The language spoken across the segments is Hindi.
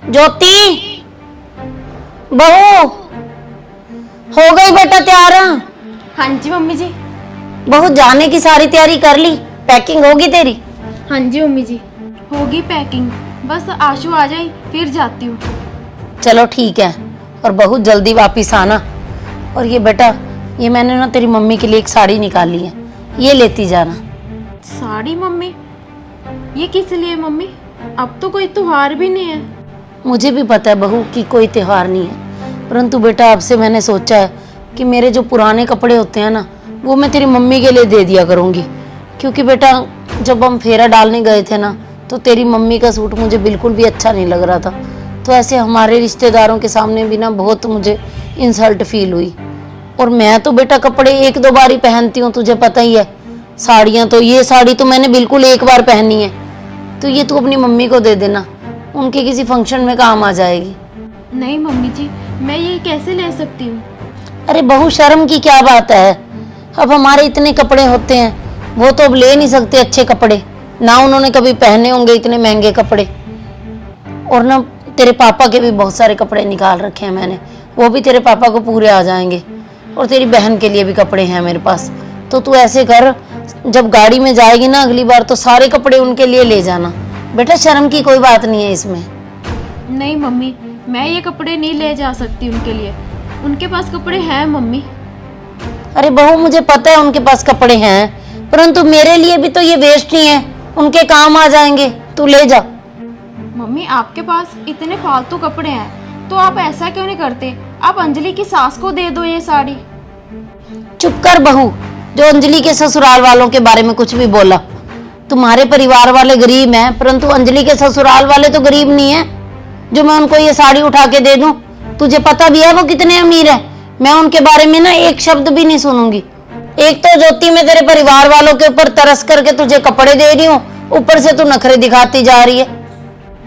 ज्योति बहू, हो गई बेटा तैयार? हाँ जी मम्मी जी। बहू जाने की सारी तैयारी कर ली? पैकिंग होगी तेरी? हाँ जी मम्मी जी, होगी पैकिंग। बस आशु आ जाए फिर जाती हूँ। चलो ठीक है, और बहुत जल्दी वापिस आना। और ये बेटा, ये मैंने ना तेरी मम्मी के लिए एक साड़ी निकाली है, ये लेती जाना। साड़ी मम्मी? ये किस लिए मम्मी? अब तो कोई त्योहार भी नहीं है। मुझे भी पता है बहू कि कोई त्योहार नहीं है, परंतु बेटा अब से मैंने सोचा है कि मेरे जो पुराने कपड़े होते हैं ना, वो मैं तेरी मम्मी के लिए दे दिया करूँगी। क्योंकि बेटा जब हम फेरा डालने गए थे ना, तो तेरी मम्मी का सूट मुझे बिल्कुल भी अच्छा नहीं लग रहा था। तो ऐसे हमारे रिश्तेदारों के सामने भी ना बहुत मुझे इंसल्ट फील हुई। और मैं तो बेटा कपड़े एक दो बार ही पहनती हूँ, तुझे पता ही है। साड़ियाँ तो, ये साड़ी तो मैंने बिल्कुल एक बार पहनी है, तो ये तू अपनी मम्मी को दे देना, उनके किसी फंक्शन में काम आ जाएगी। नहीं मम्मी जी, मैं ये कैसे ले सकती हूँ? अरे बहू, शर्म की क्या बात है? अब हमारे इतने कपड़े होते हैं, वो तो अब ले नहीं सकते अच्छे कपड़े ना, उन्होंने कभी पहने होंगे इतने महंगे कपड़े। और ना तेरे पापा के भी बहुत सारे कपड़े निकाल रखे हैं मैंने, वो भी तेरे पापा को पूरे आ जाएंगे। और तेरी बहन के लिए भी कपड़े हैं मेरे पास। तो तू ऐसे कर, जब गाड़ी में जाएगी ना अगली बार, तो सारे कपड़े उनके लिए ले जाना। बेटा शर्म की कोई बात नहीं है इसमें। नहीं मम्मी, मैं ये कपड़े नहीं ले जा सकती उनके लिए। उनके पास कपड़े हैं मम्मी। अरे बहू, मुझे पता है उनके पास कपड़े हैं, परंतु मेरे लिए भी तो ये वेस्ट ही है, उनके काम आ जाएंगे। तू ले जा। मम्मी आपके पास इतने फालतू कपड़े हैं तो आप ऐसा क्यों नहीं करते? आप अंजलि की सास को दे दो ये साड़ी। चुप कर बहू, जो अंजलि के ससुराल वालों के बारे में कुछ भी बोला। तुम्हारे परिवार वाले गरीब हैं, परंतु अंजलि के ससुराल वाले तो गरीब नहीं है जो मैं उनको ये साड़ी उठा के दे दूं। तुझे पता भी है वो कितने अमीर है। मैं उनके बारे में ना एक शब्द भी नहीं सुनूंगी। एक तो ज्योति, मैं तेरे परिवार वालों के ऊपर तरस करके तुझे कपड़े दे रही हूँ, ऊपर से तू नखरे दिखाती जा रही है।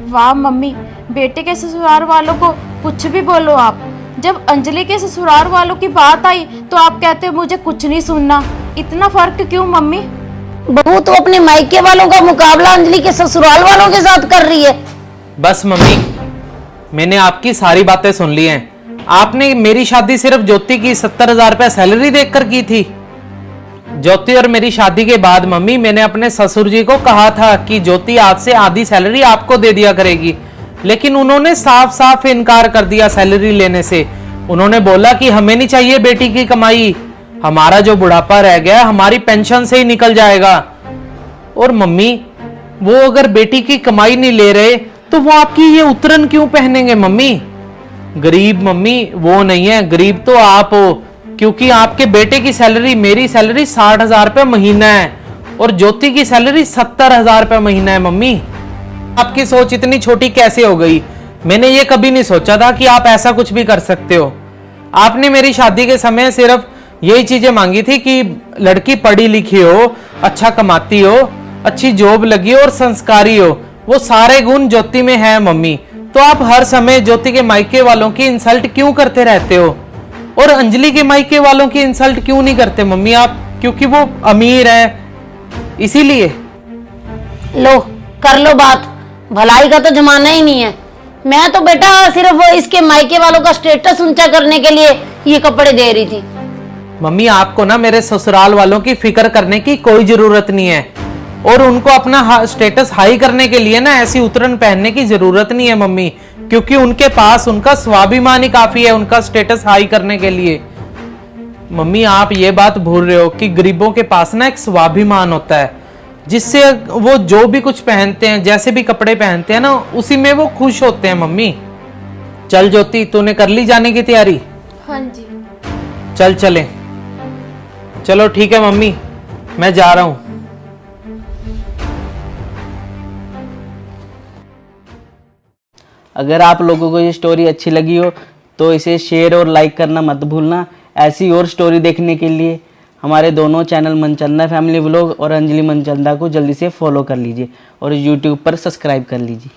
वाह मम्मी, बेटे के ससुराल वालों को कुछ भी बोलो आप। जब अंजलि के ससुराल वालों की बात आई तो आप कहते हो मुझे कुछ नहीं सुनना। इतना फर्क क्यों मम्मी? बहू, तो अपने मायके वालों का मुकाबला अंजलि के ससुराल वालों के साथ कर रही है। बस मम्मी, मैंने आपकी सारी बातें सुन ली हैं। आपने मेरी शादी सिर्फ ज्योति की 70,000 रुपया सैलरी देखकर की थी। ज्योति और मेरी शादी के बाद मम्मी, मैंने अपने ससुर जी को कहा था कि ज्योति आज से आधी सैलरी आपको दे दिया करेगी, लेकिन उन्होंने साफ साफ इनकार कर दिया सैलरी लेने से। उन्होंने बोला कि हमें नहीं चाहिए बेटी की कमाई, हमारा जो बुढ़ापा रह गया हमारी पेंशन से ही निकल जाएगा। और मम्मी, वो अगर बेटी की कमाई नहीं ले रहे तो वो आपकी ये उतरन क्यों पहनेंगे मम्मी? गरीब मम्मी वो नहीं है, गरीब तो आप हो, क्योंकि आपके बेटे की सैलरी, मेरी सैलरी 60,000 रुपये महीना है और ज्योति की सैलरी 70,000 रुपये महीना है। मम्मी, आपकी सोच इतनी छोटी कैसे हो गई? मैंने ये कभी नहीं सोचा था कि आप ऐसा कुछ भी कर सकते हो। आपने मेरी शादी के समय सिर्फ यही चीजें मांगी थी कि लड़की पढ़ी लिखी हो, अच्छा कमाती हो, अच्छी जॉब लगी हो और संस्कारी हो। वो सारे गुण ज्योति में है मम्मी। तो आप हर समय ज्योति के मायके वालों की इंसल्ट क्यों करते रहते हो? और अंजलि के मायके वालों की इंसल्ट क्यों नहीं करते मम्मी आप? क्योंकि वो अमीर है इसीलिए। लो कर लो बात, भलाई का तो जमाना ही नहीं है। मैं तो बेटा सिर्फ इसके मायके वालों का स्टेटस ऊंचा करने के लिए ये कपड़े दे रही थी। मम्मी, आपको ना मेरे ससुराल वालों की फिक्र करने की कोई जरूरत नहीं है, और उनको अपना स्टेटस हाई करने के लिए ना ऐसी उतरन पहनने की जरूरत नहीं है मम्मी, क्योंकि उनके पास उनका स्वाभिमान ही काफी है उनका स्टेटस हाई करने के लिए। मम्मी, आप ये बात भूल रहे हो कि गरीबों के पास ना एक स्वाभिमान होता है, जिससे वो जो भी कुछ पहनते हैं, जैसे भी कपड़े पहनते हैं ना, उसी में वो खुश होते हैं। मम्मी चल ज्योति, तूने कर ली जाने की तैयारी? हाँ जी। चल चले। चलो ठीक है मम्मी, मैं जा रहा हूं। अगर आप लोगों को ये स्टोरी अच्छी लगी हो तो इसे शेयर और लाइक करना मत भूलना। ऐसी और स्टोरी देखने के लिए हमारे दोनों चैनल मनचंदा फैमिली व्लॉग और अंजलि मनचंदा को जल्दी से फॉलो कर लीजिए और यूट्यूब पर सब्सक्राइब कर लीजिए।